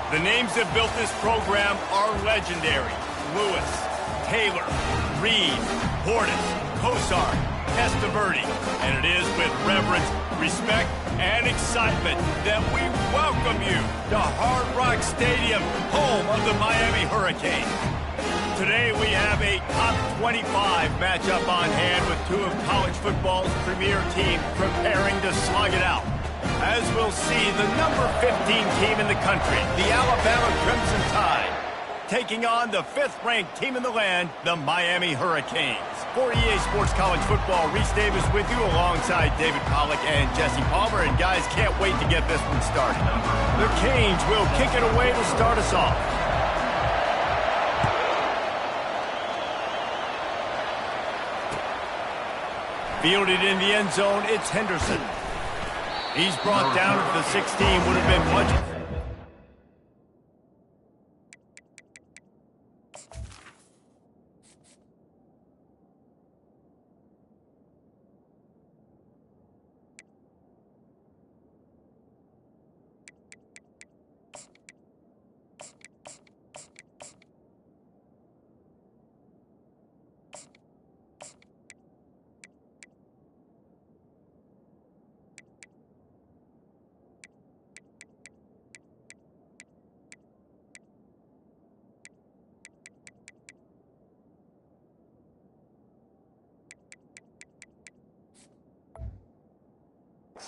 The names that built this program are legendary. Lewis, Taylor, Reed, Portis, Kosar, Testaverde. And it is with reverence, respect, and excitement that we welcome you to Hard Rock Stadium, home of the Miami Hurricanes. Today we have a top 25 matchup on hand with two of college football's premier teams preparing to slug it out. As we'll see, the number 15 team in the country, the Alabama Crimson Tide, taking on the 5th-ranked team in the land, the Miami Hurricanes. For EA Sports College Football, Reese Davis with you alongside David Pollack and Jesse Palmer. And guys, can't wait to get this one started. The Canes will kick it away to start us off. Fielded in the end zone, it's Henderson. He's brought down at the 16, would have been much...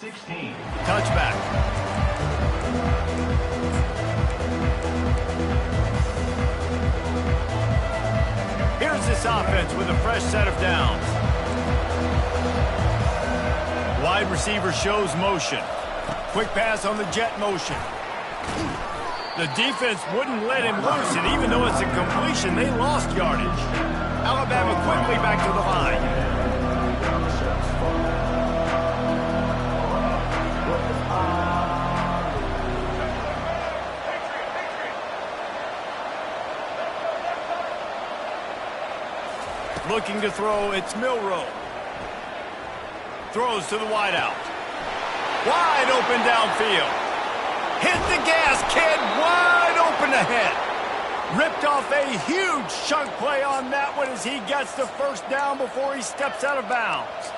Touchback. Here's this offense with a fresh set of downs. Wide receiver shows motion. Quick pass on the jet motion. The defense wouldn't let him loose, and even though it's a completion, they lost yardage. Alabama quickly back to the line. Looking to throw, it's Milroe. Throws to the wideout. Wide open downfield. Hit the gas, kid. Wide open ahead. Ripped off a huge chunk play on that one as he gets the first down before he steps out of bounds.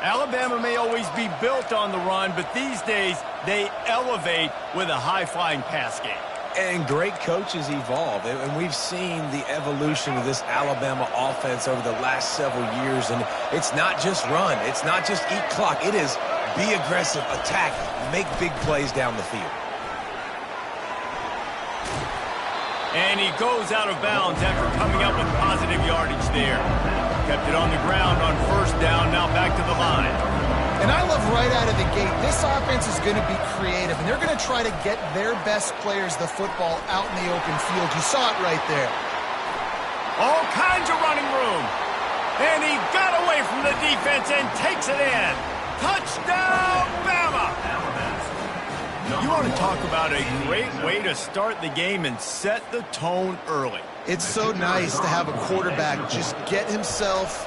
Alabama may always be built on the run, but these days they elevate with a high-flying pass game. And great coaches evolve, and we've seen the evolution of this Alabama offense over the last several years, and it's not just run, it's not just eat clock, it is be aggressive, attack, make big plays down the field. And he goes out of bounds after coming up with positive yardage there. Kept it on the ground on first down, now back to the line. And I love right out of the gate, this offense is going to be creative, and they're going to try to get their best players the football out in the open field. You saw it right there. All kinds of running room. And he got away from the defense and takes it in. Touchdown, Bama! You want to talk about a great way to start the game and set the tone early. It's so nice to have a quarterback just get himself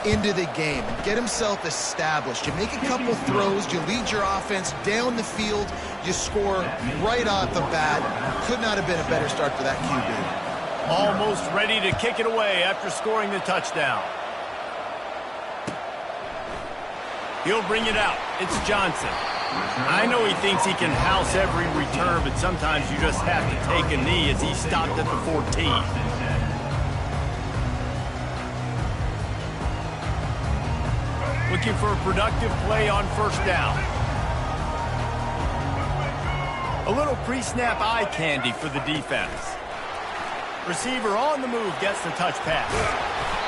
into the game and get himself established. You make a couple throws, you lead your offense down the field, you score right off the bat. Could not have been a better start for that QB. Almost ready to kick it away after scoring the touchdown. He'll bring it out. It's Johnson. I know he thinks he can house every return, but sometimes you just have to take a knee as he stopped at the 14. Looking for a productive play on first down. A little pre-snap eye candy for the defense. Receiver on the move gets the touch pass.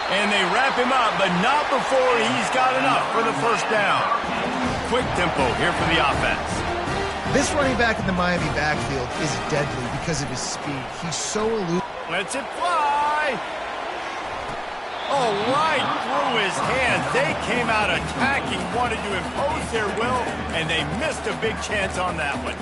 And they wrap him up, but not before he's got enough for the first down. Quick tempo here for the offense. This running back in the Miami backfield is deadly because of his speed. He's so elusive. Lets it fly. Oh, right through his hands. They came out attacking, wanted to impose their will, and they missed a big chance on that one.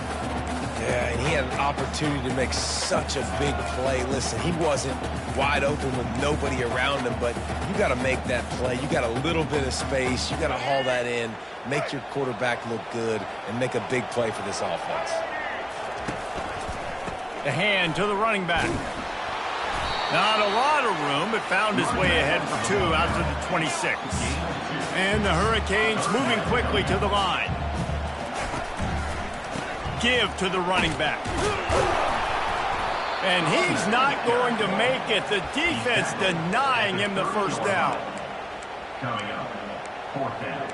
Yeah, and he had an opportunity to make such a big play. Listen, he wasn't wide open with nobody around him, but you got to make that play. You got a little bit of space. You got to haul that in, make your quarterback look good, and make a big play for this offense. The hand to the running back. Not a lot of room, but found his way ahead for 2 out to the 26. And the Hurricanes moving quickly to the line. Give to the running back. And he's not going to make it. The defense denying him the first down. Coming up, 4th down.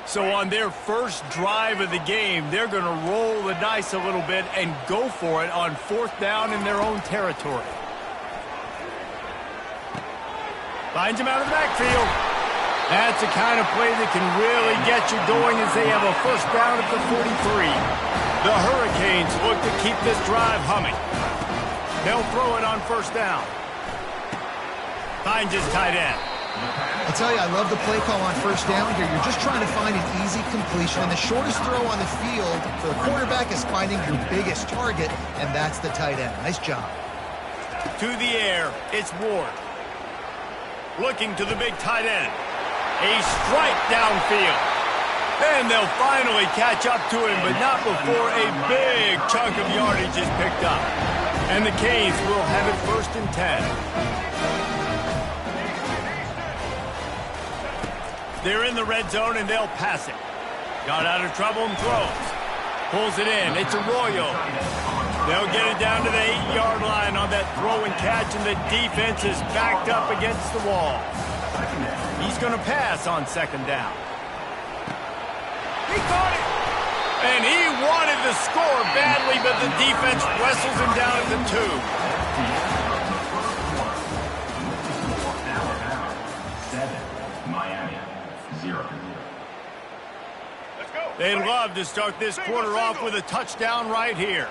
So on their first drive of the game, they're going to roll the dice a little bit and go for it on 4th down in their own territory. Finds him out of the backfield. That's the kind of play that can really get you going as they have a first down at the 43. The Hurricanes look to keep this drive humming. They'll throw it on 1st down. Finds his tight end. I tell you, I love the play call on 1st down here. You're just trying to find an easy completion, and the shortest throw on the field for the quarterback is finding your biggest target, and that's the tight end. Nice job. To the air, it's Ward. Looking to the big tight end. A strike downfield. And they'll finally catch up to him, but not before a big chunk of yardage is picked up. And the Canes will have it 1st and 10. They're in the red zone, and they'll pass it. Got out of trouble and throws. Pulls it in. It's Arroyo. They'll get it down to the 8-yard line on that throw and catch, and the defense is backed up against the wall. He's going to pass on 2nd down. He caught it! And he wanted to score badly, but the defense wrestles him down at the 2. They'd love to start this quarter off with a touchdown right here.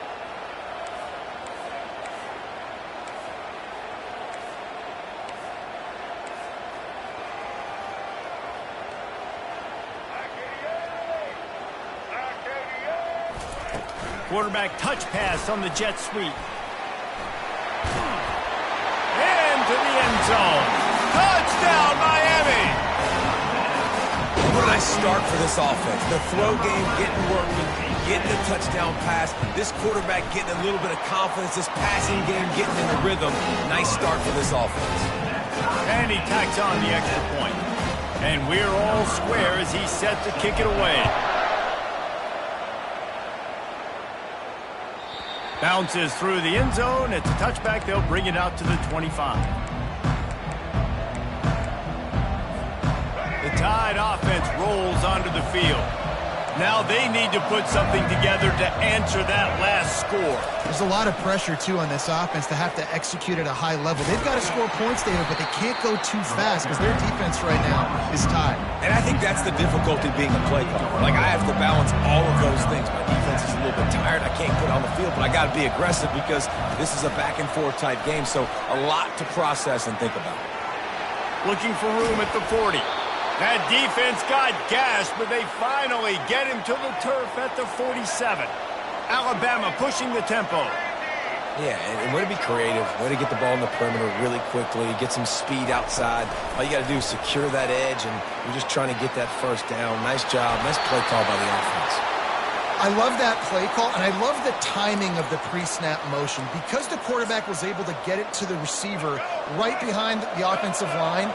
Quarterback touch pass on the jet sweep. And to the end zone. Touchdown, Miami! What a nice start for this offense. The throw game getting working, getting the touchdown pass. This quarterback getting a little bit of confidence. This passing game getting in the rhythm. Nice start for this offense. And he tacks on the extra point. And we're all square as he's set to kick it away. Bounces through the end zone. It's a touchback. They'll bring it out to the 25. The Tide offense rolls onto the field. Now they need to put something together to answer that last score. There's a lot of pressure, too, on this offense to have to execute at a high level. They've got to score points, David, but they can't go too fast because their defense right now is tied. And I think that's the difficulty being a play caller. Like, I have to balance all of those things. My defense is a little bit tired. I can't get on the field, but I got to be aggressive because this is a back-and-forth type game, so a lot to process and think about. Looking for room at the 40. That defense got gashed, but they finally get him to the turf at the 47. Alabama pushing the tempo. Yeah, and way to be creative, way to get the ball in the perimeter really quickly, get some speed outside. All you got to do is secure that edge, and you're just trying to get that 1st down. Nice job, nice play call by the offense. I love that play call, and I love the timing of the pre-snap motion. Because the quarterback was able to get it to the receiver right behind the offensive line,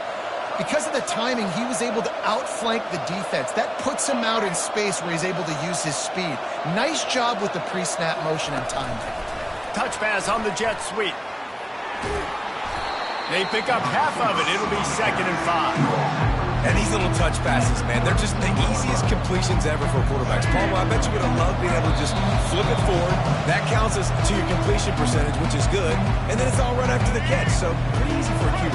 because of the timing, he was able to outflank the defense. That puts him out in space where he's able to use his speed. Nice job with the pre-snap motion and timing. Touch pass on the jet sweep. They pick up half of it. It'll be 2nd and 5. And these little touch passes, man, they're just the easiest completions ever for quarterbacks. Palmer, I bet you would have loved being able to just flip it forward. That counts as to your completion percentage, which is good. And then it's all run after the catch, so pretty easy for a QB.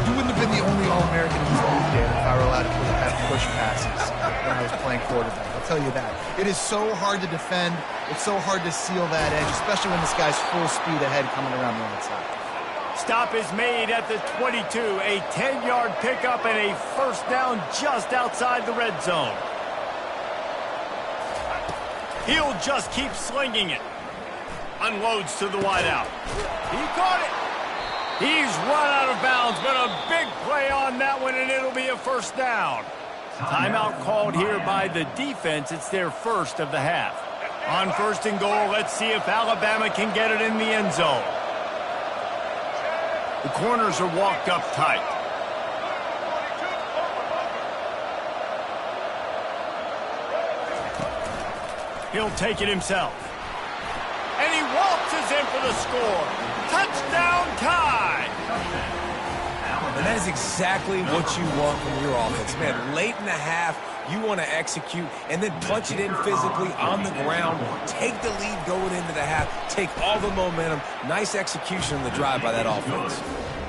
You wouldn't have been the only All-American in this league, Dan, if I were allowed to have push passes when I was playing quarterback. I'll tell you that. It is so hard to defend. It's so hard to seal that edge, especially when this guy's full speed ahead coming around the outside. Stop is made at the 22. A 10-yard pickup and a 1st down just outside the red zone. He'll just keep slinging it. Unloads to the wideout. He caught it. He's run out of bounds, but a big play on that one, and it'll be a 1st down. Timeout called here by the defense. It's their first of the half. On first and goal, let's see if Alabama can get it in the end zone. The corners are walked up tight. He'll take it himself. And he waltzes in for the score. Touchdown tie. And that is exactly what you want from your offense. Man, late in the half, you want to execute and then punch it in physically on the ground. Take the lead going into the half. Take all the momentum. Nice execution on the drive by that offense.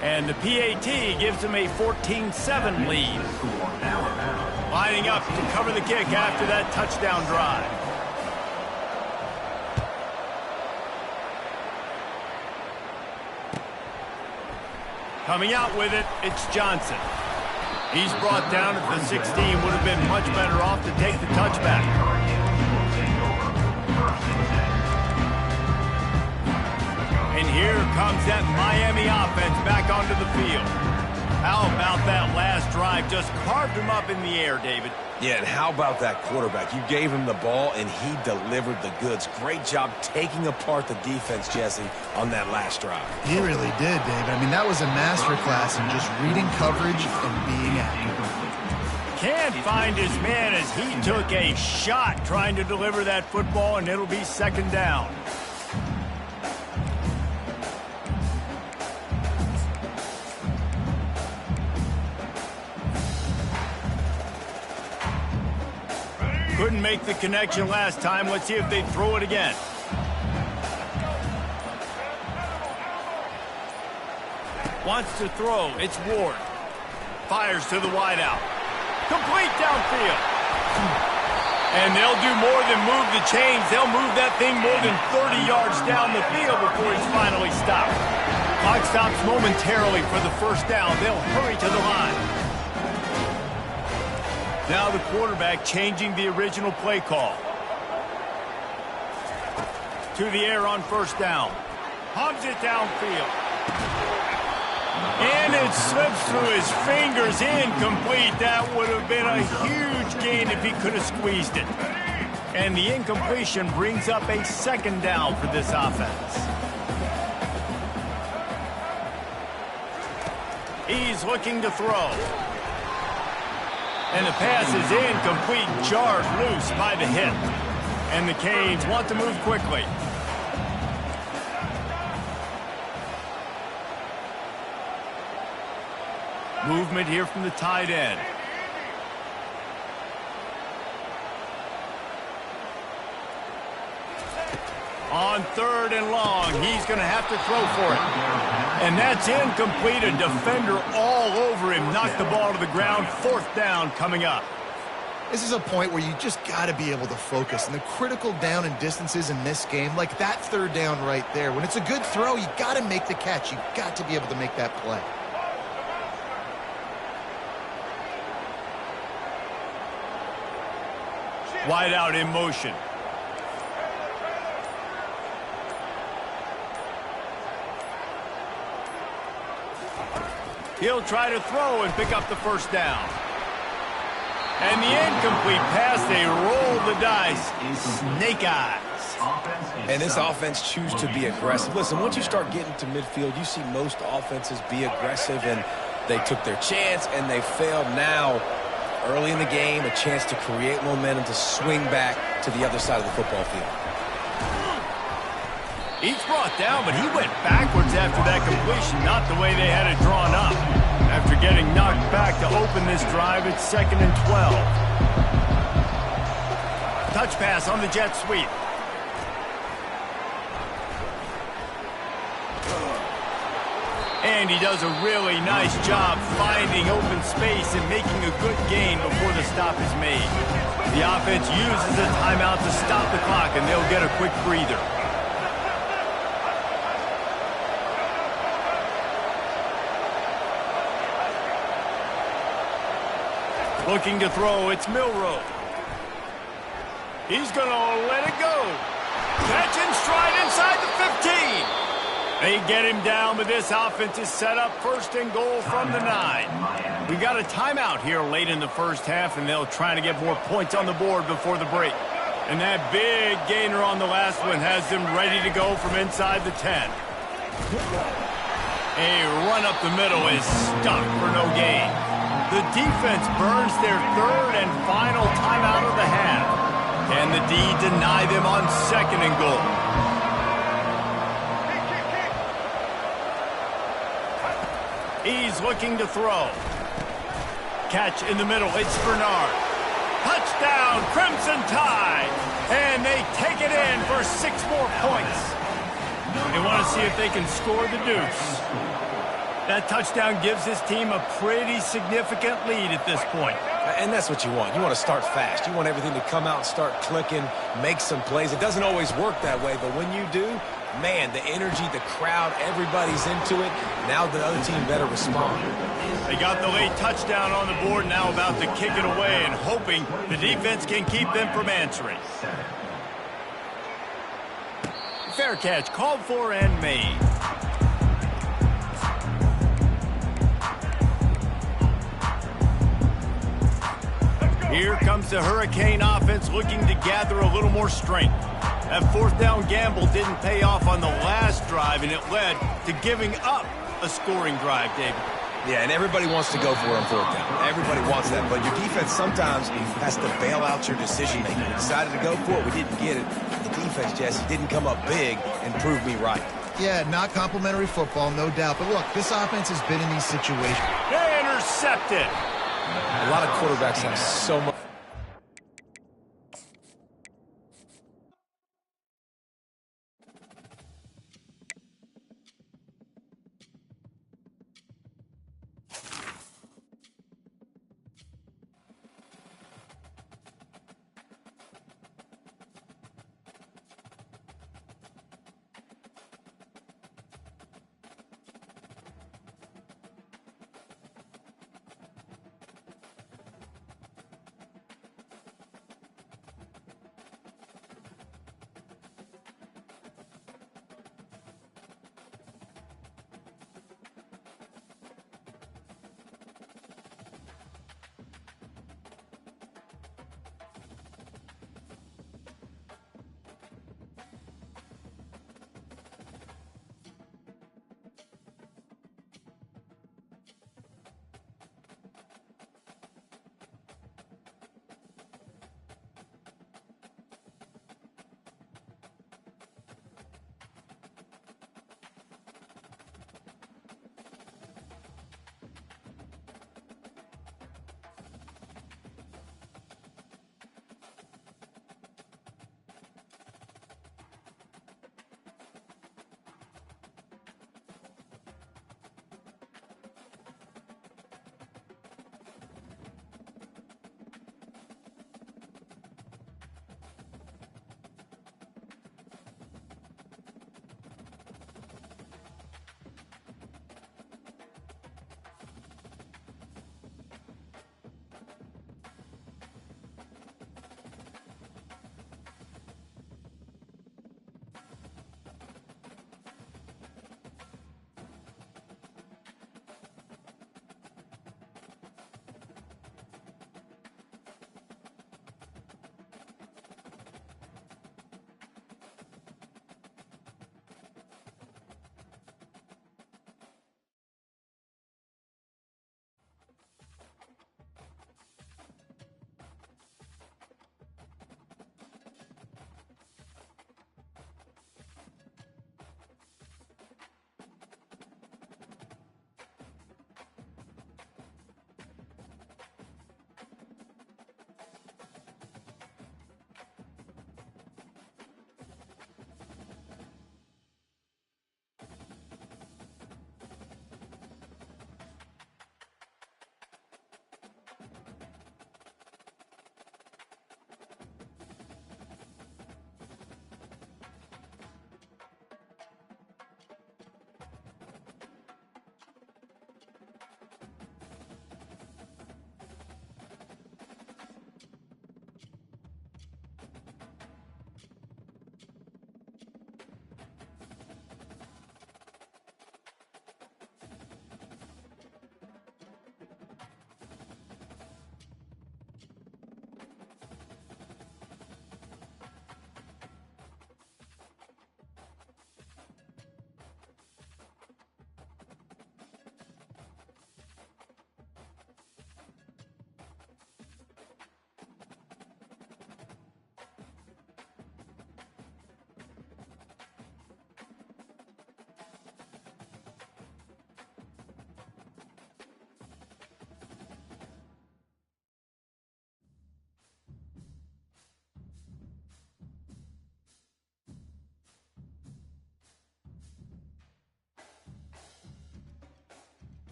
And the PAT gives them a 14-7 lead. Lining up to cover the kick after that touchdown drive. Coming out with it, it's Johnson. He's brought down at the 16. Would have been much better off to take the touchback. And here comes that Miami offense back onto the field. How about that last drive? Just carved him up in the air, David. Yeah, and how about that quarterback? You gave him the ball, and he delivered the goods. Great job taking apart the defense, Jesse, on that last drive. He really did, David. I mean, that was a masterclass in just reading coverage and being accurate. Can't find his man as he took a shot trying to deliver that football, and it'll be second down. Couldn't make the connection last time. Let's see if they throw it again. Wants to throw. It's Ward. Fires to the wideout. Complete downfield. And they'll do more than move the chains. They'll move that thing more than 30 yards down the field before he's finally stopped. Clock stops momentarily for the first down. They'll hurry to the line. Now the quarterback changing the original play call. To the air on first down. Pumps it downfield. And it slips through his fingers. Incomplete. That would have been a huge gain if he could have squeezed it. And the incompletion brings up a second down for this offense. He's looking to throw. And the pass is incomplete, jarred loose by the hit. And the Canes want to move quickly. Movement here from the tight end. On third and long, he's going to have to throw for it. And that's incomplete. A defender all over him. Knocked the ball to the ground. Fourth down coming up. This is a point where you just got to be able to focus. And the critical down and distances in this game, like that third down right there, when it's a good throw, you got to make the catch. You got to be able to make that play. Wide out in motion. He'll try to throw and pick up the first down. And the incomplete pass, they roll the dice. Snake eyes. And this offense chooses to be aggressive. Listen, once you start getting to midfield, you see most offenses be aggressive, and they took their chance, and they failed. Now, early in the game, a chance to create momentum, to swing back to the other side of the football field. He's brought down, but he went backwards after that completion, not the way they had it drawn up. After getting knocked back to open this drive, it's 2nd and 12. Touch pass on the jet sweep. And he does a really nice job finding open space and making a good gain before the stop is made. The offense uses a timeout to stop the clock, and they'll get a quick breather. Looking to throw, it's Milroe. He's going to let it go. Catch in stride inside the 15. They get him down, but this offense is set up first and goal from the 9. We got a timeout here late in the first half, and they'll try to get more points on the board before the break. And that big gainer on the last one has them ready to go from inside the 10. A run up the middle is stuck for no gain. The defense burns their third and final timeout of the half. Can the D deny them on second and goal? He's looking to throw. Catch in the middle. It's Bernard. Touchdown, Crimson Tide. And they take it in for 6 more points. They want to see if they can score the deuce. That touchdown gives his team a pretty significant lead at this point. And that's what you want. You want to start fast. You want everything to come out and start clicking, make some plays. It doesn't always work that way, but when you do, man, the energy, the crowd, everybody's into it. Now the other team better respond. They got the late touchdown on the board, now about to kick it away and hoping the defense can keep them from answering. Fair catch called for and made. Here comes the Hurricane offense looking to gather a little more strength. That fourth down gamble didn't pay off on the last drive, and it led to giving up a scoring drive, David. Yeah, and everybody wants to go for it on fourth down. Everybody wants that, but your defense sometimes has to bail out your decision-making. We decided to go for it. We didn't get it. The defense, Jesse, didn't come up big and prove me right. Yeah, not complimentary football, no doubt. But look, this offense has been in these situations. They intercepted. A lot of quarterbacks have so much.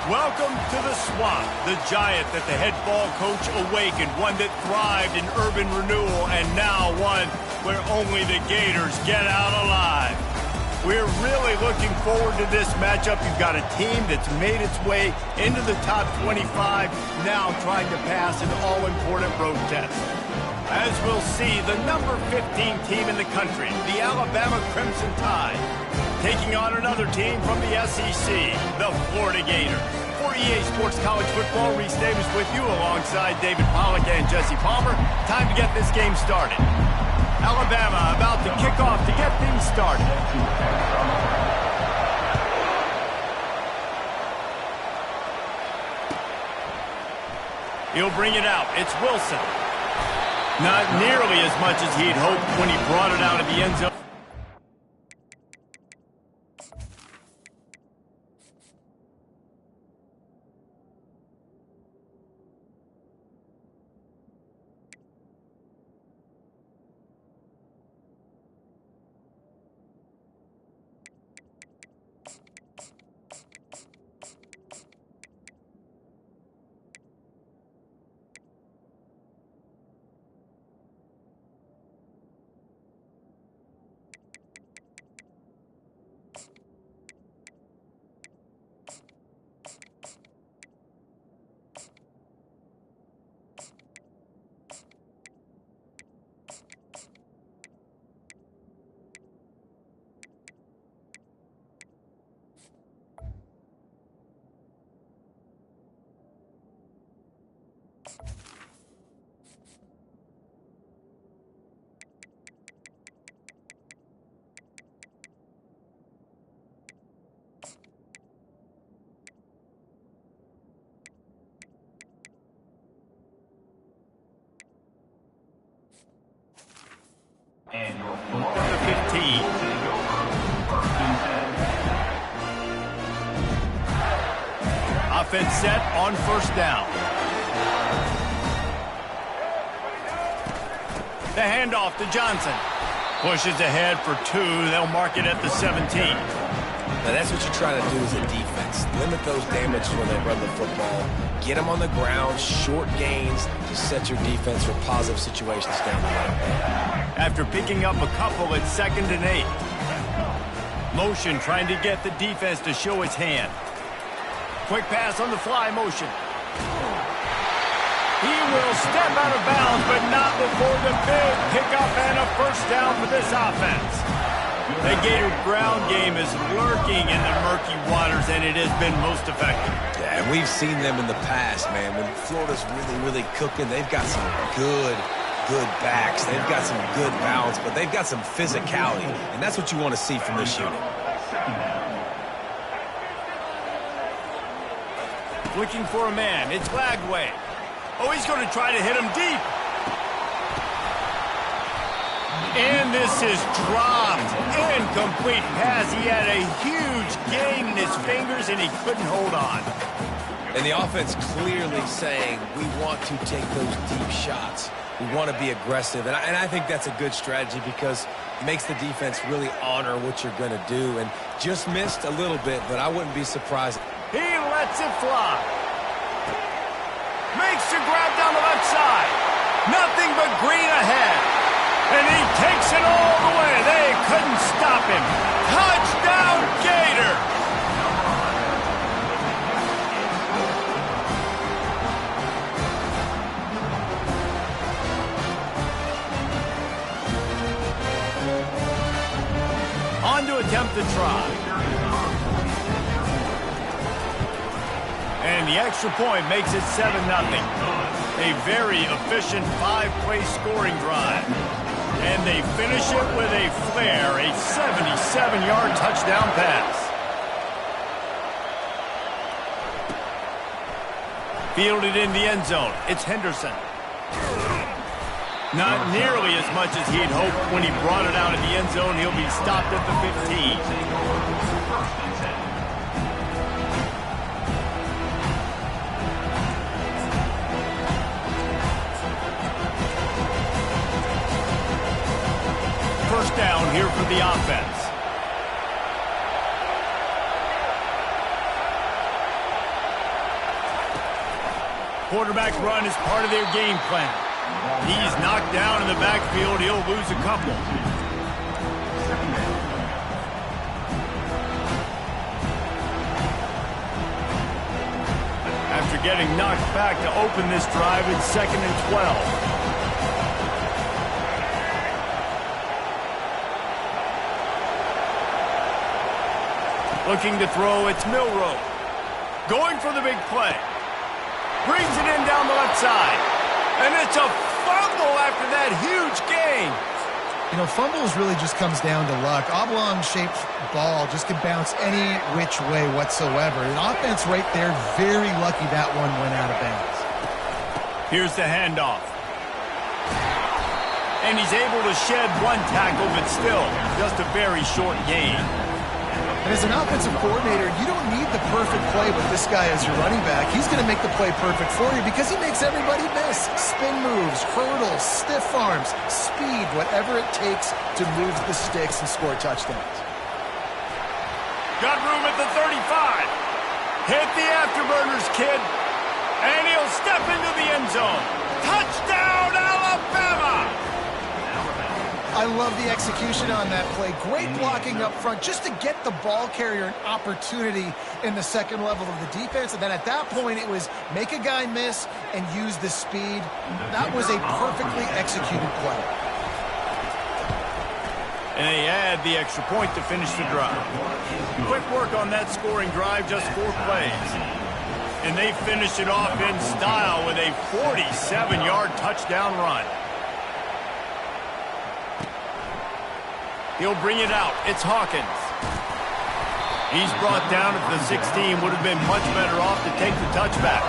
Welcome to the swamp, the giant that the head ball coach awakened, one that thrived in urban renewal, and now one where only the Gators get out alive. We're really looking forward to this matchup. You've got a team that's made its way into the top 25, now trying to pass an all-important road test. As we'll see, the number 15 team in the country, the Alabama Crimson Tide, taking on another team from the SEC, the Florida Gators. For EA Sports College Football, Reese Davis with you alongside David Pollack and Jesse Palmer. Time to get this game started. Alabama about to kick off to get things started. He'll bring it out. It's Wilson. Not nearly as much as he'd hoped when he brought it out of the end zone. And your Number 15. Offense set on first down. The handoff to Johnson. Pushes ahead for 2. They'll mark it at the 17. Now that's what you try to do as a defense. Limit those damages when they run the football. Get them on the ground, short gains to set your defense for positive situations down the road. After picking up a couple at 2nd and 8. Motion trying to get the defense to show its hand. Quick pass on the fly motion. He will step out of bounds, but not before the big pickup and a first down for this offense. The Gator ground game is lurking in the murky waters, and it has been most effective. Yeah, and we've seen them in the past, man. When Florida's really cooking, they've got some good backs. They've got some good balance, but they've got some physicality, and that's what you want to see from this unit. Looking for a man. It's Lagway. Oh, he's going to try to hit him deep. And this is dropped. Incomplete pass. He had a huge gain in his fingers, and he couldn't hold on. And the offense clearly saying, we want to take those deep shots. We want to be aggressive. And I think that's a good strategy because it makes the defense really honor what you're going to do. And just missed a little bit, but I wouldn't be surprised. He lets it fly. Makes the grab down the left side. Nothing but green ahead. And he takes it all the way. They couldn't stop him. Touchdown, Gator! On to attempt the try. And And the extra point makes it 7-0. A very efficient 5-play scoring drive. And they finish it with a flair, a 77-yard touchdown pass. Fielded in the end zone. It's Henderson. Not nearly as much as he'd hoped when he brought it out of the end zone. He'll be stopped at the 15. First down here for the offense. Quarterback run is part of their game plan. He's knocked down in the backfield. He'll lose a couple. After getting knocked back to open this drive, it's 2nd and 12. Looking to throw, it's Milroe. Going for the big play. Brings it in down the left side. And it's a fumble after that huge gain. You know, fumbles really just comes down to luck. Oblong-shaped ball just can bounce any which way whatsoever. The offense right there, very lucky that one went out of bounds. Here's the handoff. And he's able to shed one tackle, but still just a very short gain. And as an offensive coordinator, you don't need the perfect play with this guy as your running back. He's going to make the play perfect for you because he makes everybody miss. Spin moves, hurdles, stiff arms, speed, whatever it takes to move the sticks and score touchdowns. Got room at the 35. Hit the afterburners, kid. And he'll step into the end zone. Touchdown, Alabama! I love the execution on that play. Great blocking up front just to get the ball carrier an opportunity in the second level of the defense. And then at that point, it was make a guy miss and use the speed. That was a perfectly executed play. And they add the extra point to finish the drive. Quick work on that scoring drive, just 4 plays. And they finish it off in style with a 47-yard touchdown run. He'll bring it out. It's Hawkins. He's brought down at the 16. Would have been much better off to take the touchback.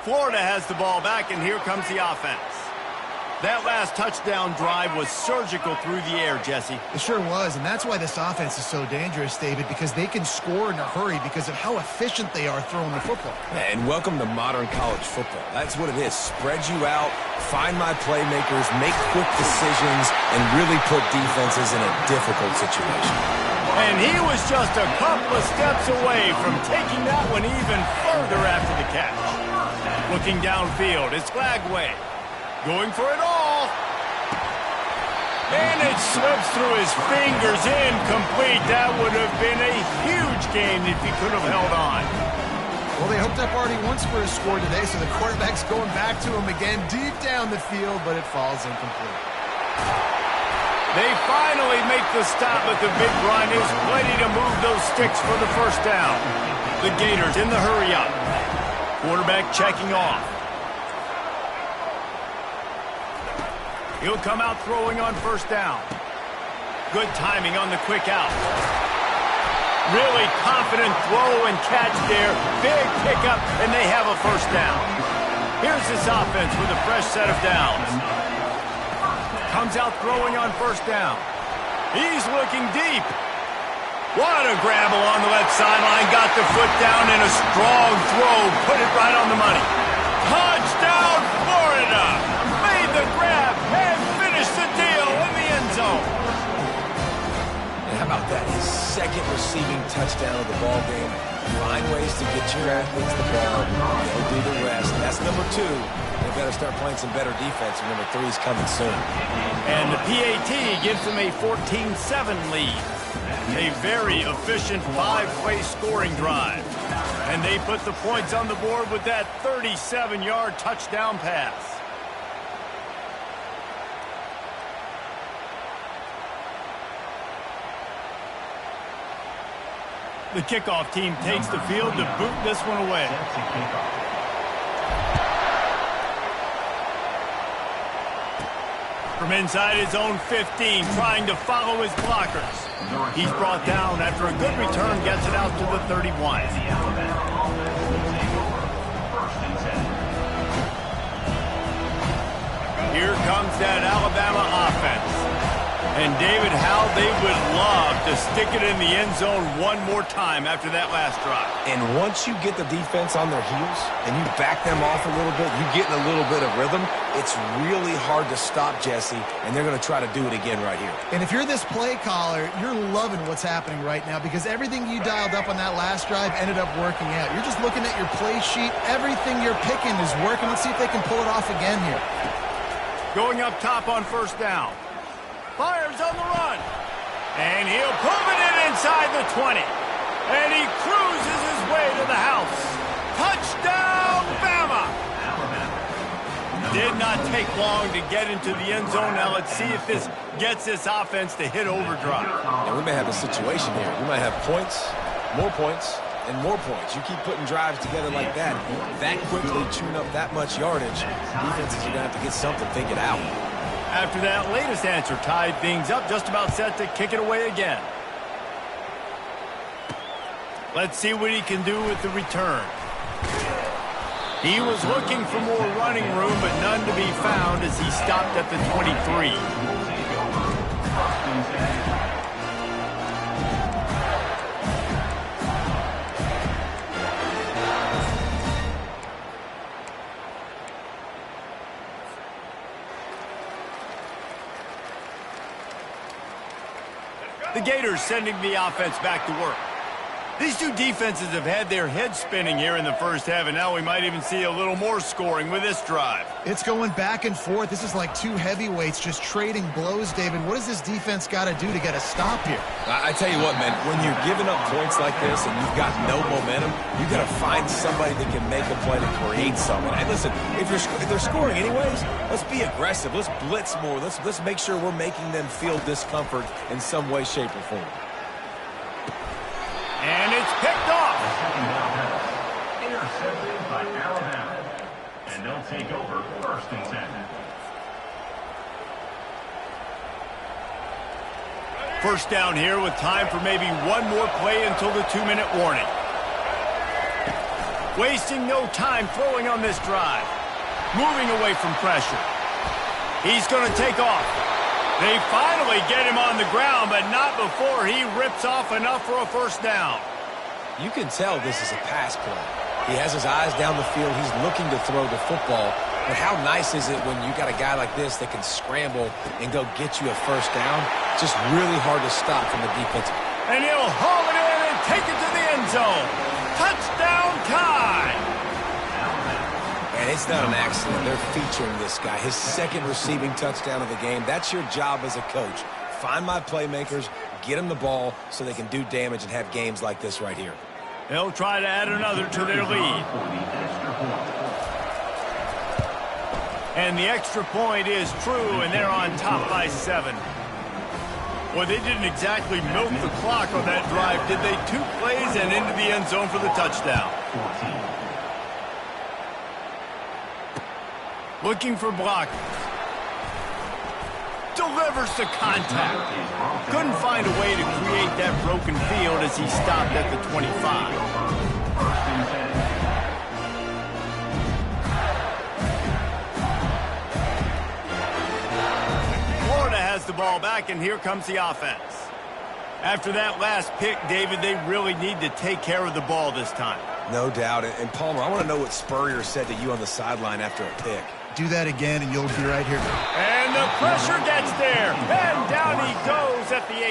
Florida has the ball back, and here comes the offense. That last touchdown drive was surgical through the air, Jesse. It sure was, and that's why this offense is so dangerous, David, because they can score in a hurry because of how efficient they are throwing the football. And welcome to modern college football. That's what it is. Spread you out, find my playmakers, make quick decisions, and really put defenses in a difficult situation. And he was just a couple of steps away from taking that one even further after the catch. Looking downfield, it's Glagway. Going for it all. And it slips through his fingers, incomplete. That would have been a huge game if he could have held on. Well, they hooked up already once for a score today, so the quarterback's going back to him again deep down the field, but it falls incomplete. They finally make the stop, but the big run is plenty to move those sticks for the first down. The Gators in the hurry up. Quarterback checking off. He'll come out throwing on first down. Good timing on the quick out. Really confident throw and catch there. Big pickup, and they have a first down. Here's this offense with a fresh set of downs. Comes out throwing on first down. He's looking deep. What a grab along the left sideline. Got the foot down in a strong throw. Put it right on the money. Touchdown, Florida. Made the grab and finished the deal in the end zone. And how about that? His second receiving touchdown of the ball game. Find ways to get your athletes the ball. They'll do the rest. That's number 2. They better start playing some better defense. Number 3 is coming soon. And the PAT gives them a 14-7 lead. A very efficient 5-play scoring drive. And they put the points on the board with that 37-yard touchdown pass. The kickoff team takes the field to boot this one away. From inside his own 15, trying to follow his blockers. He's brought down after a good return, gets it out to the 31. Here comes that Alabama offense. And David, how they would love to stick it in the end zone one more time after that last drive. And once you get the defense on their heels and you back them off a little bit, you get in a little bit of rhythm, it's really hard to stop, Jesse, and they're going to try to do it again right here. And if you're this play caller, you're loving what's happening right now because everything you dialed up on that last drive ended up working out. You're just looking at your play sheet. Everything you're picking is working. Let's see if they can pull it off again here. Going up top on first down. Fires on the run. And he'll put it in inside the 20. And he cruises his way to the house. Touchdown, Bama! Did not take long to get into the end zone. Now let's see if this gets this offense to hit overdrive. And we may have a situation here. We might have points, and more points. You keep putting drives together like that quickly tune up that much yardage, defenses are going to have to get something figured out. After that latest answer tied things up, just about set to kick it away again. Let's see what he can do with the return. He was looking for more running room, but none to be found as he stopped at the 23. The Gators sending the offense back to work. These two defenses have had their heads spinning here in the first half, and now we might even see a little more scoring with this drive. It's going back and forth. This is like two heavyweights just trading blows, David. What does this defense got to do to get a stop here? I tell you what, man, when you're giving up points like this and you've got no momentum, you got to find somebody that can make a play to create something. And listen, if they're scoring anyways, let's be aggressive. Let's blitz more. Let's make sure we're making them feel discomfort in some way, shape, or form. And it's picked off. Intercepted by Alabama. And they'll take over 1st and 10. First down here with time for maybe one more play until the 2-minute warning. Wasting no time throwing on this drive. Moving away from pressure. He's going to take off. They finally get him on the ground, but not before he rips off enough for a first down. You can tell this is a pass play. He has his eyes down the field. He's looking to throw the football. But how nice is it when you got a guy like this that can scramble and go get you a first down? It's just really hard to stop from the defense. And he'll haul it in and take it to the end zone. Touchdown time! And it's not an accident. They're featuring this guy. His second receiving touchdown of the game. That's your job as a coach. Find my playmakers, get them the ball so they can do damage and have games like this right here. They'll try to add another to their lead. And the extra point is true, and they're on top by 7. Well, they didn't exactly milk the clock on that drive, did they? 2 plays and into the end zone for the touchdown. Looking for blockers. Delivers the contact. Couldn't find a way to create that broken field as he stopped at the 25. Florida has the ball back, and here comes the offense. After that last pick, David, they really need to take care of the ball this time. No doubt. And Palmer, I want to know what Spurrier said to you on the sideline after a pick. Do that again, and you'll be right here. And the pressure gets there. And down he goes at the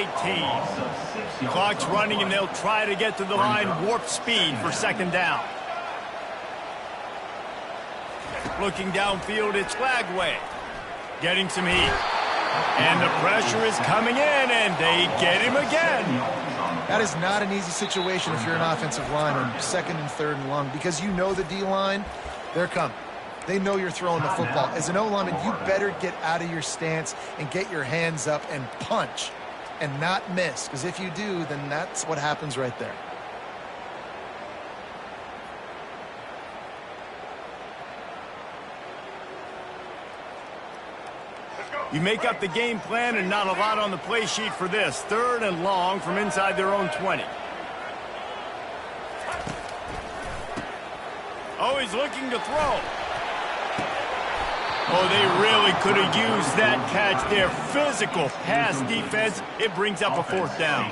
18. Clock's running, and they'll try to get to the line warp speed for second down. Looking downfield, it's Lagway. Getting some heat. And the pressure is coming in, and they get him again. That is not an easy situation if you're an offensive lineman, second and third and long, because you know the D-line, they're coming. They know you're throwing the football. As an O-lineman, you better get out of your stance and get your hands up and punch and not miss, because if you do, then that's what happens right there. You make up the game plan and not a lot on the play sheet for this. Third and long from inside their own 20. Oh, he's looking to throw. Oh, they really could have used that catch there. Physical pass defense. It brings up a fourth down.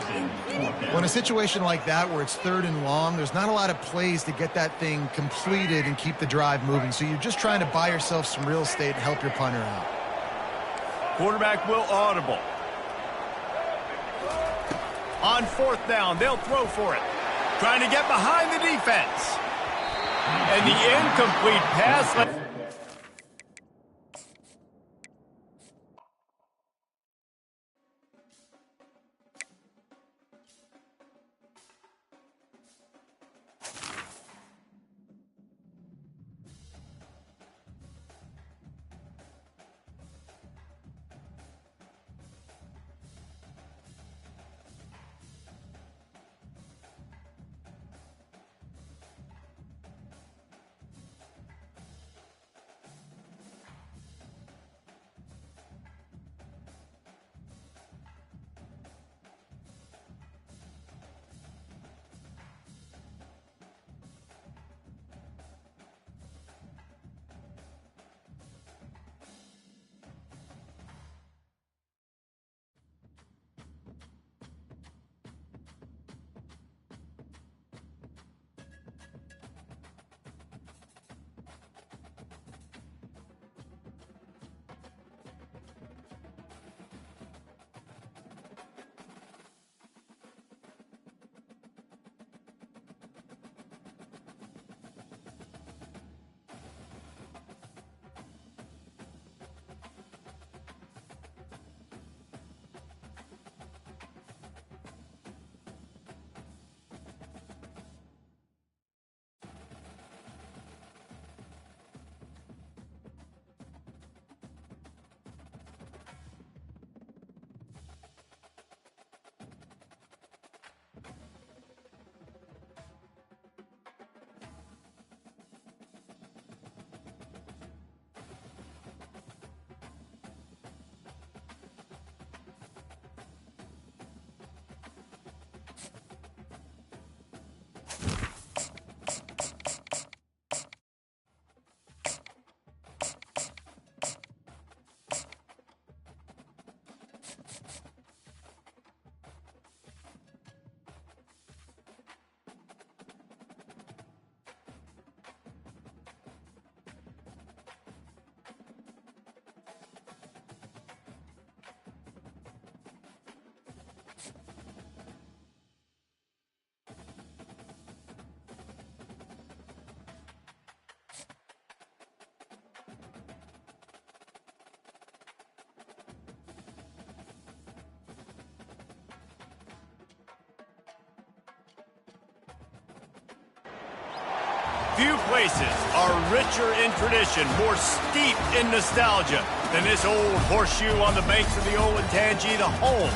Well, in a situation like that where it's third and long, there's not a lot of plays to get that thing completed and keep the drive moving. So you're just trying to buy yourself some real estate and help your punter out. Quarterback will audible. On fourth down, they'll throw for it. Trying to get behind the defense. And the incomplete pass. Few places are richer in tradition, more steeped in nostalgia than this old horseshoe on the banks of the Olentangy, the home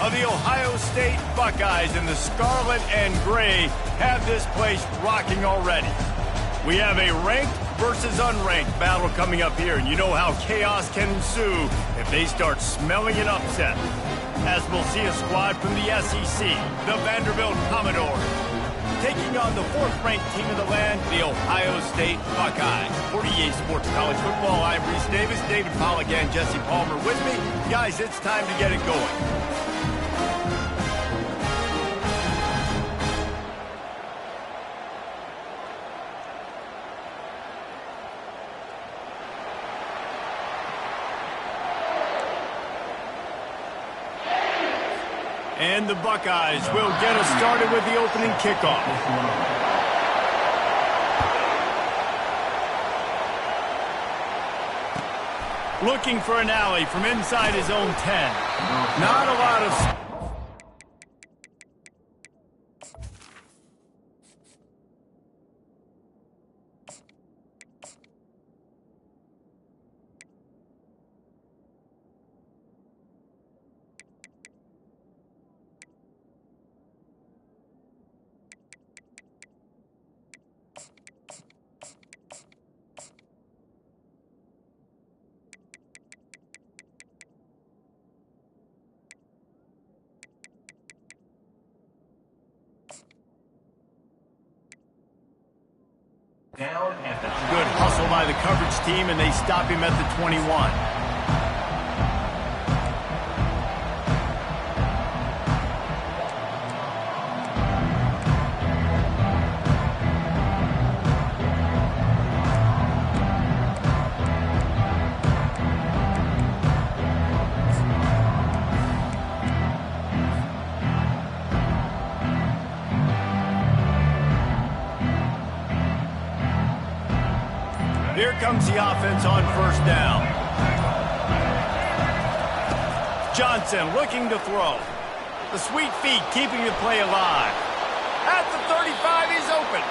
of the Ohio State Buckeyes. And the scarlet and gray have this place rocking already. We have a ranked versus unranked battle coming up here, and you know how chaos can ensue if they start smelling an upset. As we'll see a squad from the SEC, the Vanderbilt Commodores, taking on the fourth-ranked team of the land, the Ohio State Buckeyes. 48 Sports College Football, I'm Reese Davis, David Pollack, and Jesse Palmer with me. Guys, it's time to get it going. And the Buckeyes will get us started with the opening kickoff. Looking for an alley from inside his own 10. Not a lot of... Down at the Good hustle by the coverage team, and they stop him at the 21. Here comes the offense on first down. Johnson looking to throw. The sweet feet keeping the play alive. At the 35, he's open.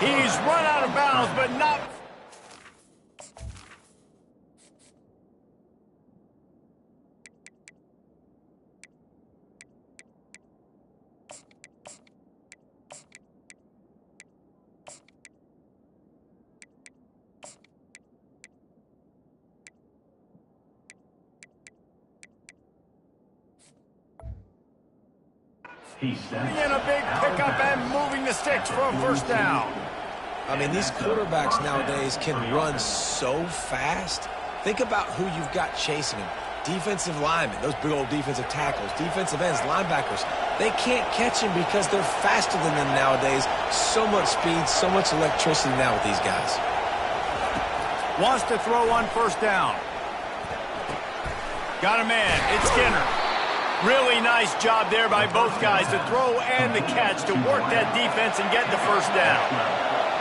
He's run out of bounds, but not... He's set. In a big pickup and moving the sticks for a first down. I mean, these quarterbacks nowadays can run so fast. Think about who you've got chasing them. Defensive linemen, those big old defensive tackles, defensive ends, linebackers. They can't catch him because they're faster than them nowadays. So much speed, so much electricity now with these guys. Wants to throw on first down. Got a man. It's Skinner. Really nice job there by both guys to throw and the catch to work that defense and get the first down.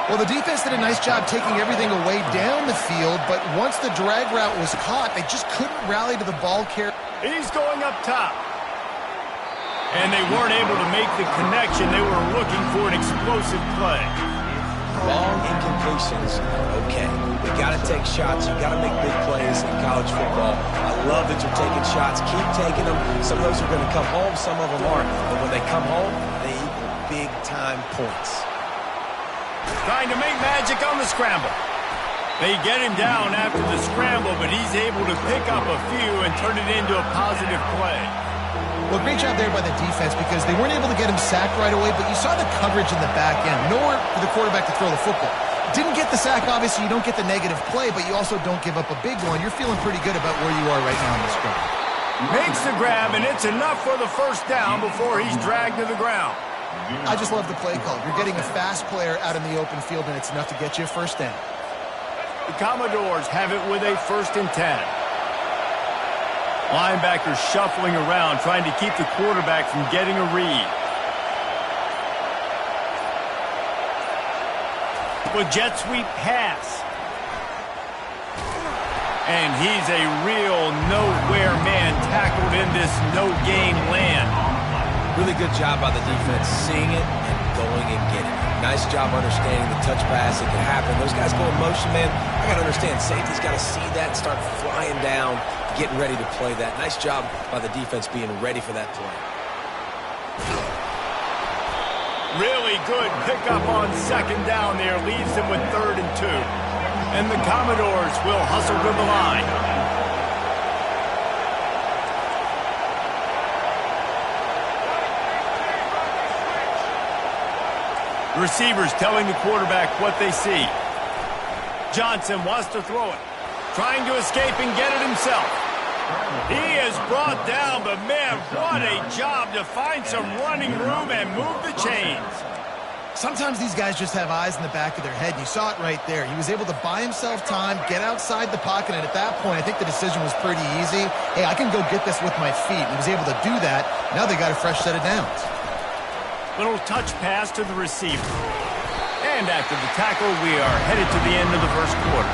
Well, the defense did a nice job taking everything away down the field, but once the drag route was caught, they just couldn't rally to the ball carrier. He's going up top. And they weren't able to make the connection. They were looking for an explosive play. Long incompletions are okay. We got to take shots. You got to make big plays in college football. I love that you're taking shots. Keep taking them. Some of those are going to come home. Some of them aren't. But when they come home, they equal big-time points. Trying to make magic on the scramble. They get him down after the scramble, but he's able to pick up a few and turn it into a positive play. Well, great job there by the defense because they weren't able to get him sacked right away, but you saw the coverage in the back end. Nowhere for the quarterback to throw the football. Didn't get the sack, obviously. You don't get the negative play, but you also don't give up a big one. You're feeling pretty good about where you are right now in this drive. Makes the grab, and it's enough for the first down before he's dragged to the ground. I just love the play call. You're getting a fast player out in the open field, and it's enough to get you a first down. The Commodores have it with a 1st and 10. Linebackers shuffling around, trying to keep the quarterback from getting a read. With jet sweep pass. And he's a real nowhere man tackled in this no-game land. Really good job by the defense, seeing it and going and getting it. Nice job understanding the touch pass. It can happen. Those guys go in motion, man. I got to understand, safety's got to see that, start flying down, getting ready to play that. Nice job by the defense being ready for that play. Really good pickup on 2nd down there. Leaves them with 3rd and 2. And the Commodores will hustle to the line. Receivers telling the quarterback what they see. Johnson wants to throw it. Trying to escape and get it himself. He is brought down, but man, what a job to find some running room and move the chains. Sometimes these guys just have eyes in the back of their head. You saw it right there. He was able to buy himself time, get outside the pocket, and at that point, I think the decision was pretty easy. Hey, I can go get this with my feet. He was able to do that. Now they got a fresh set of downs. Little touch pass to the receiver. And after the tackle, we are headed to the end of the 1st quarter.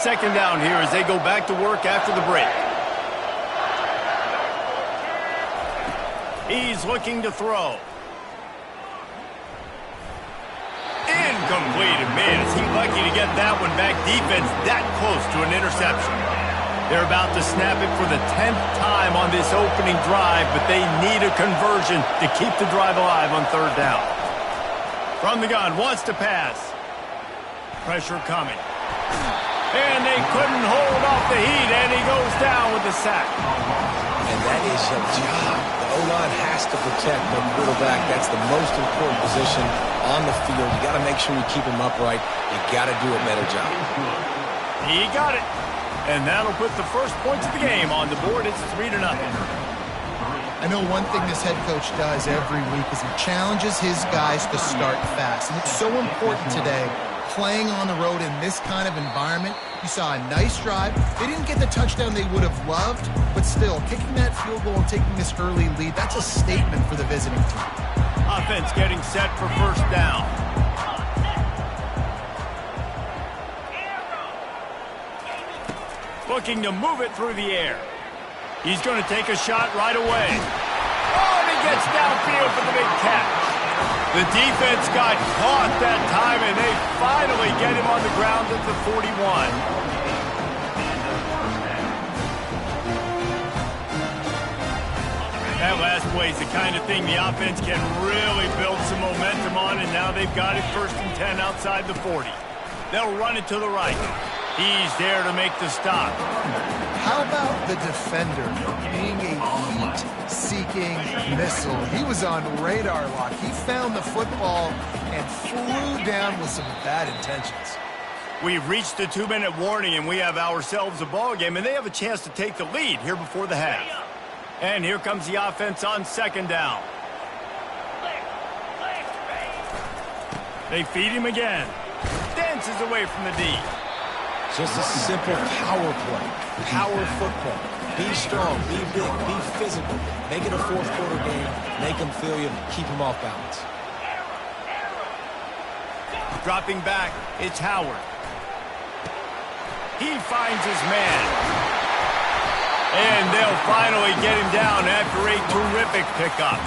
second down here as they go back to work after the break. He's looking to throw. Incomplete, and man, is he lucky to get that one back. Defense that close to an interception. They're about to snap it for the 10th time on this opening drive, but they need a conversion to keep the drive alive on third down. From the gun, wants to pass. Pressure coming. And they couldn't hold off the heat, and he goes down with the sack. And that is your job. The O-line has to protect the quarterback. That's the most important position on the field. You got to make sure you keep him upright. You got to do a better job. He got it. And that'll put the first points of the game on the board. It's 3-0. I know one thing this head coach does every week is he challenges his guys to start fast. And it's so important today, playing on the road in this kind of environment. You saw a nice drive. They didn't get the touchdown they would have loved, but still, kicking that field goal and taking this early lead, that's a statement for the visiting team. Offense getting set for first down. Looking to move it through the air. He's going to take a shot right away. Oh, and he gets downfield for the big catch. The defense got caught that time, and they finally get him on the ground at the 41. That last play is the kind of thing the offense can really build some momentum on, and now they've got it 1st and 10 outside the 40. They'll run it to the right. He's there to make the stop. How about the defender being a heat-seeking missile? He was on radar lock. He found the football and flew down with some bad intentions. We've reached the 2-minute warning, and we have ourselves a ball game, and they have a chance to take the lead here before the half. And here comes the offense on second down. They feed him again. Dances away from the D. Just a simple power play. Power football. Be strong, be big, be physical. Make it a fourth quarter game. Make them feel you. Keep them off balance. Dropping back, it's Howard. He finds his man. And they'll finally get him down after a terrific pickup.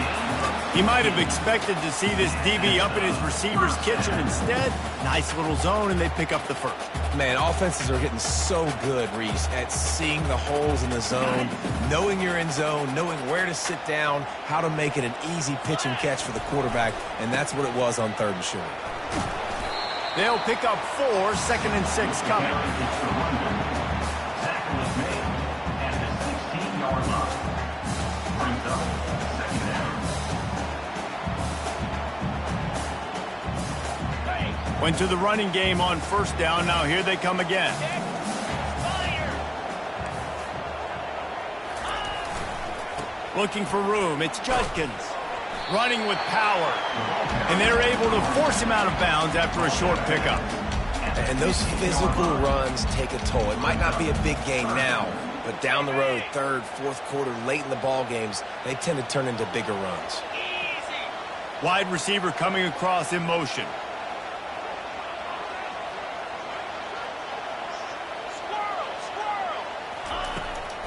He might have expected to see this DB up in his receiver's kitchen. Instead, nice little zone, and they pick up the first. Man, offenses are getting so good, Reese, at seeing the holes in the zone, knowing you're in zone, knowing where to sit down, how to make it an easy pitch and catch for the quarterback, and that's what it was on 3rd and short. They'll pick up 4, 2nd and 6 coming. Went to the running game on first down. Now here they come again. Looking for room. It's Judkins. Running with power. And they're able to force him out of bounds after a short pickup. And those physical runs take a toll. It might not be a big gain now, but down the road, 3rd, 4th quarter, late in the ball games, they tend to turn into bigger runs. Wide receiver coming across in motion.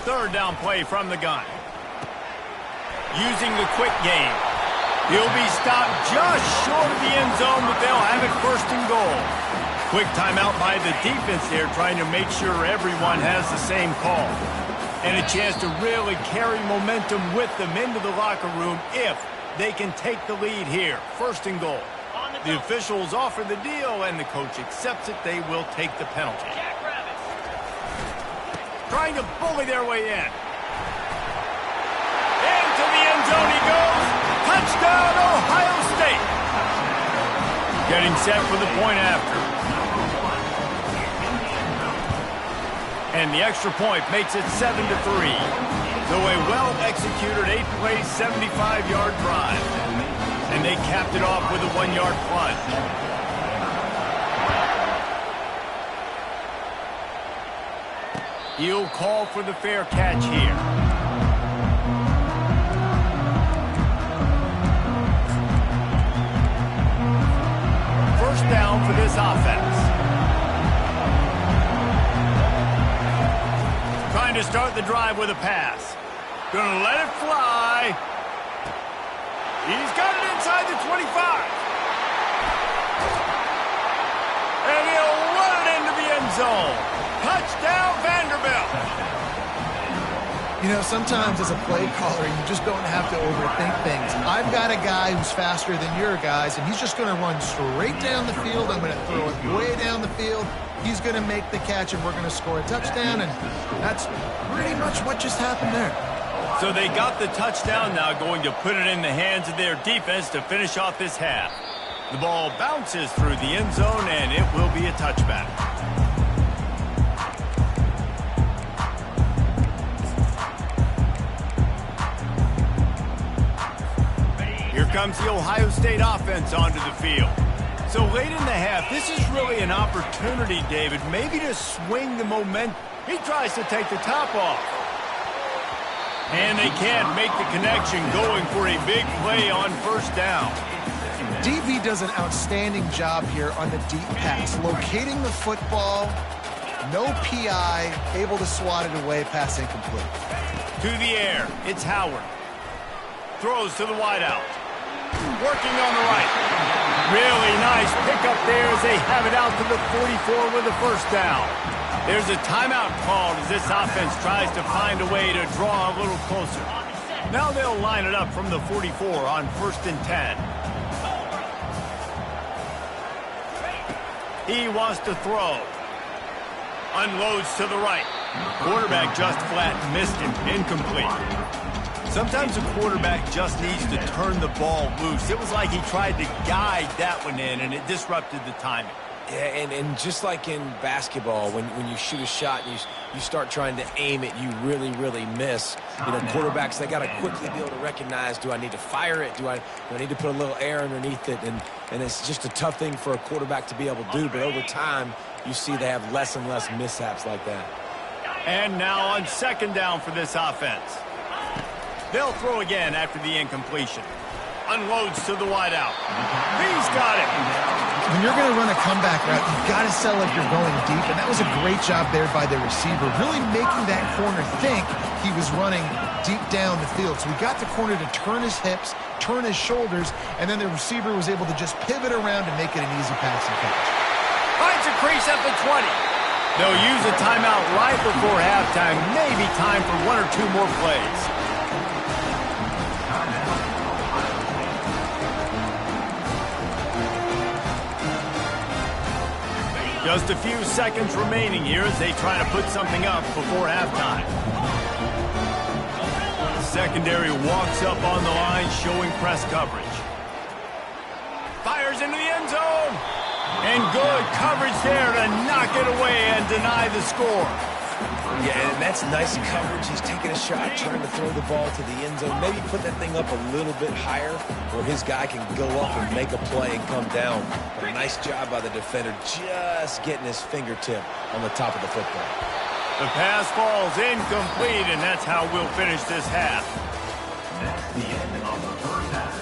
Third down play from the gun. Using the quick game. He'll be stopped just short of the end zone, but they'll have it 1st and goal. Quick timeout by the defense there, trying to make sure everyone has the same call. And a chance to really carry momentum with them into the locker room if they can take the lead here. 1st and goal. The officials offer the deal, and the coach accepts it. They will take the penalty. Trying to bully their way in. Into the end zone he goes. Touchdown, Ohio State. Getting set for the point after. And the extra point makes it 7-3. So a well-executed 8-play, 75-yard drive. And they capped it off with a 1-yard plunge. He'll call for the fair catch here. First down for this offense. to start the drive with a pass. Gonna let it fly. He's got it inside the 25. And he'll run it into the end zone. Touchdown, Vanderbilt. You know, sometimes as a play caller, you just don't have to overthink things. I've got a guy who's faster than your guys, and he's just going to run straight down the field. I'm going to throw it way down the field. He's going to make the catch, and we're going to score a touchdown, and that's pretty much what just happened there. So they got the touchdown, now going to put it in the hands of their defense to finish off this half. The ball bounces through the end zone, and it will be a touchback. Here comes the Ohio State offense onto the field. So late in the half, this is really an opportunity, David, maybe to swing the momentum. He tries to take the top off. And they can't make the connection, going for a big play on first down. DB does an outstanding job here on the deep pass, locating the football, no PI, able to swat it away, pass incomplete. To the air, it's Howard. Throws to the wideout. Working on the right. Really nice pickup there as they have it out to the 44 with a first down. There's a timeout called as this offense tries to find a way to draw a little closer. Now they'll line it up from the 44 on 1st and 10. He wants to throw. Unloads to the right. Quarterback just flat missed him. Incomplete. Sometimes a quarterback just needs to turn the ball loose. It was like he tried to guide that one in, and it disrupted the timing. Yeah, and just like in basketball, when you shoot a shot and you start trying to aim it, you really, really miss. You know, quarterbacks, they got to quickly be able to recognize, do I need to fire it? Do I need to put a little air underneath it? And it's just a tough thing for a quarterback to be able to do. But over time, you see they have less and less mishaps like that. And now on 2nd down for this offense. They'll throw again after the incompletion. Unloads to the wideout. He's got it. When you're going to run a comeback route, you've got to sell like you're going deep, and that was a great job there by the receiver, really making that corner think he was running deep down the field. So we got the corner to turn his hips, turn his shoulders, and then the receiver was able to just pivot around and make it an easy pass and catch. Finds a crease at the 20. They'll use a timeout right before halftime. Maybe time for 1 or 2 more plays. Just a few seconds remaining here as they try to put something up before halftime. The secondary walks up on the line, showing press coverage. Fires into the end zone. And good coverage there to knock it away and deny the score. Yeah, and that's nice coverage. He's taking a shot, trying to throw the ball to the end zone. Maybe put that thing up a little bit higher where his guy can go up and make a play and come down. But a nice job by the defender just getting his fingertip on the top of the football. The pass falls incomplete, and that's how we'll finish this half. That's the end of the first half.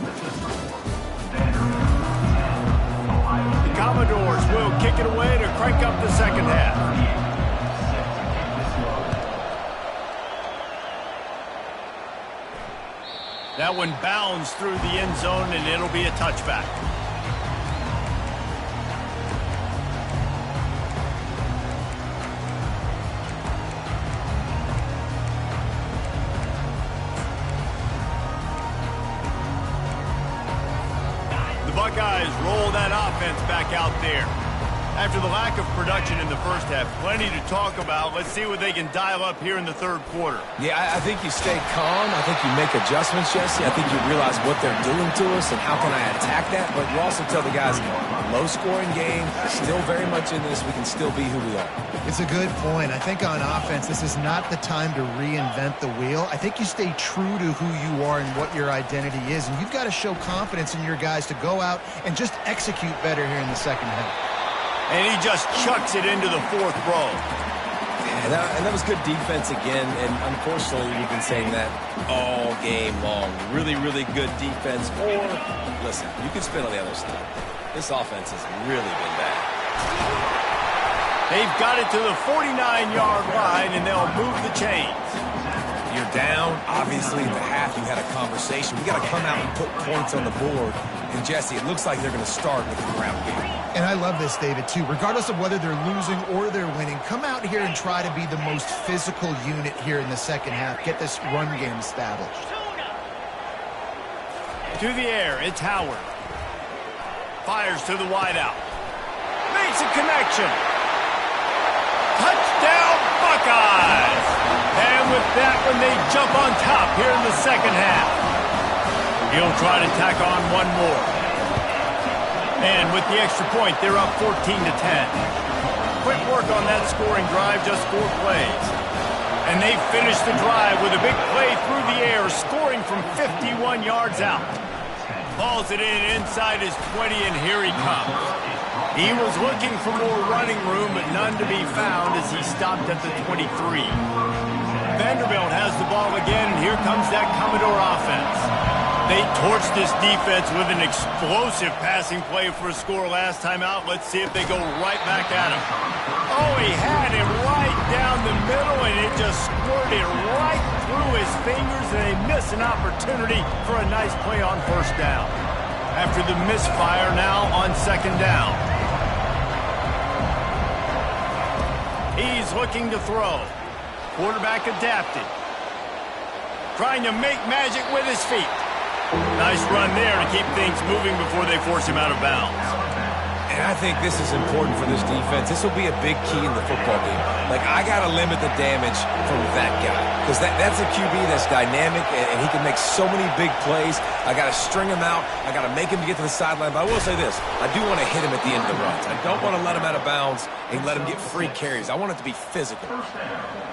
With the score, The Commodores will kick it away to crank up the second half. That one bounds through the end zone, and it'll be a touchback. The Buckeyes roll that offense back out there. After the lack of production in the first half, plenty to talk about. Let's see what they can dial up here in the third quarter. Yeah, I think you stay calm. I think you make adjustments, Jesse. I think you realize what they're doing to us and how can I attack that. But you also tell the guys, low-scoring game, still very much in this. We can still be who we are. It's a good point. I think on offense, this is not the time to reinvent the wheel. I think you stay true to who you are and what your identity is. And you've got to show confidence in your guys to go out and just execute better here in the second half. And he just chucks it into the 4th row. Yeah, and that was good defense again. And unfortunately, we've been saying that all game long. Really, really good defense. Or, listen, you can spin on the other side. This offense has really been bad. They've got it to the 49-yard line, and they'll move the chains. You're down. Obviously, in the half, you had a conversation. We got to come out and put points on the board. And, Jesse, it looks like they're going to start with the ground game. And I love this, David, too. Regardless of whether they're losing or they're winning, come out here and try to be the most physical unit here in the second half. Get this run game established. To the air, it's Howard. Fires to the wideout. Makes a connection. Touchdown, Buckeyes! And with that one, they jump on top here in the second half. He'll try to tack on one more. And with the extra point, they're up 14-10. Quick work on that scoring drive, just 4 plays. And they finish the drive with a big play through the air, scoring from 51 yards out. Balls it in inside his 20, and here he comes. He was looking for more running room, but none to be found as he stopped at the 23. Vanderbilt has the ball again, and here comes that Commodore offense. They torched this defense with an explosive passing play for a score last time out. Let's see if they go right back at him. Oh, he had him right down the middle, and it just squirted right through his fingers, and they miss an opportunity for a nice play on first down. After the misfire, now on second down. He's looking to throw. Quarterback adapted. Trying to make magic with his feet. Nice run there to keep things moving before they force him out of bounds. And I think this is important for this defense. This will be a big key in the football game. Like, I got to limit the damage from that guy. Because that's a QB that's dynamic, and he can make so many big plays. I got to string him out. I got to make him get to the sideline. But I will say this. I do want to hit him at the end of the runs. I don't want to let him out of bounds and let him get free carries. I want it to be physical.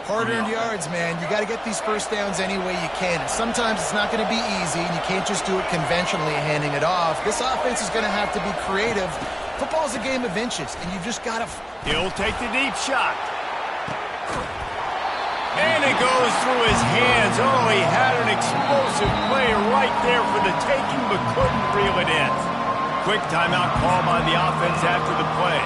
Hard-earned yards, man. You got to get these first downs any way you can. And sometimes it's not going to be easy, and you can't just do it conventionally handing it off. This offense is going to have to be creative. Football's a game of inches, and you've just got to... He'll take the deep shot. And it goes through his hands. Oh, he had an explosive play right there for the taking, but couldn't reel it in. Quick timeout call by the offense after the play.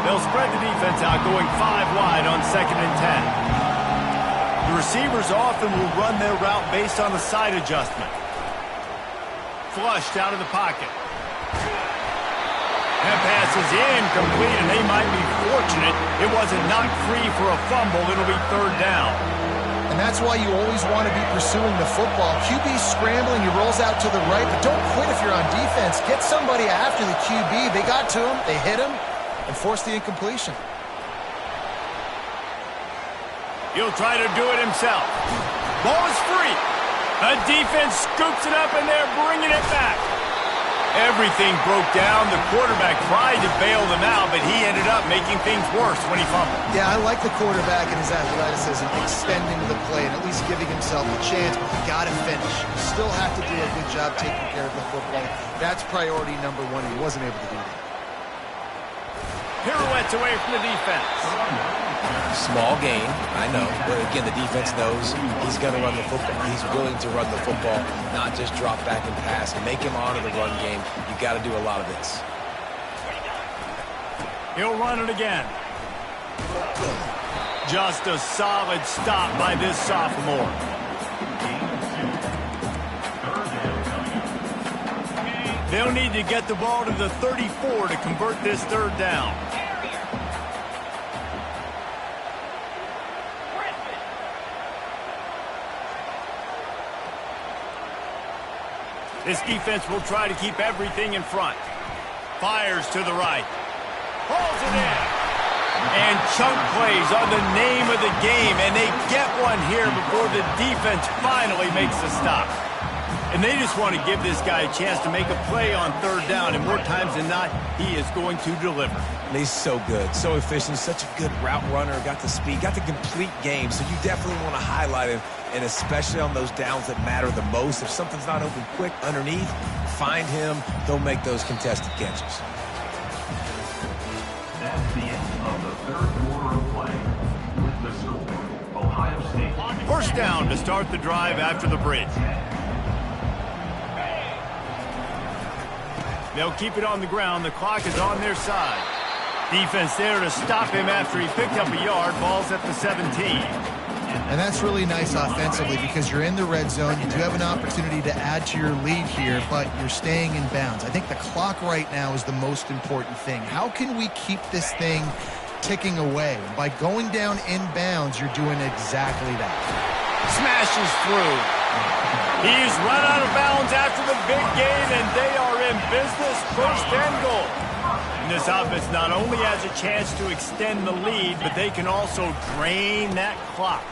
They'll spread the defense out, going 5 wide on 2nd and 10. The receivers often will run their route based on the side adjustment. Flushed out of the pocket. That pass is incomplete, and they might be fortunate it wasn't knocked free for a fumble. It'll be 3rd down. And that's why you always want to be pursuing the football. QB's scrambling, he rolls out to the right, but don't quit if you're on defense. Get somebody after the QB. They got to him, they hit him, and forced the incompletion. He'll try to do it himself. Ball is free. The defense scoops it up, and they're bringing it back. Everything broke down. The quarterback tried to bail them out, but he ended up making things worse when he fumbled. Yeah, I like the quarterback and his athleticism, extending the play and at least giving himself a chance, but you got to finish. You still have to do a good job taking care of the football. That's priority number 1. He wasn't able to do that. Pirouettes away from the defense. Small gain, I know. But again, the defense knows he's going to run the football. He's willing to run the football, not just drop back and pass and make him honor the run game. You got to do a lot of this. He'll run it again. Just a solid stop by this sophomore. They'll need to get the ball to the 34 to convert this 3rd down. This defense will try to keep everything in front. Fires to the right. Pulls it in. And chunk plays are the name of the game, and they get one here before the defense finally makes the stop. And they just want to give this guy a chance to make a play on 3rd down, and more times than not, he is going to deliver. And he's so good, so efficient, such a good route runner, got the speed, got the complete game, so you definitely want to highlight him, and especially on those downs that matter the most. If something's not open quick underneath, find him, they'll make those contested catches. That's the end of the 3rd quarter of play. With the score, Ohio State. First down to start the drive after the bridge. They'll keep it on the ground. The clock is on their side. Defense there to stop him after he picked up a yard. Ball's at the 17. And that's really nice offensively because you're in the red zone. You do have an opportunity to add to your lead here, but you're staying in bounds. I think the clock right now is the most important thing. How can we keep this thing ticking away? By going down in bounds, you're doing exactly that. Smashes through. He's run out of bounds after the big gain, and they are in business. First and goal. And this offense not only has a chance to extend the lead, but they can also drain that clock.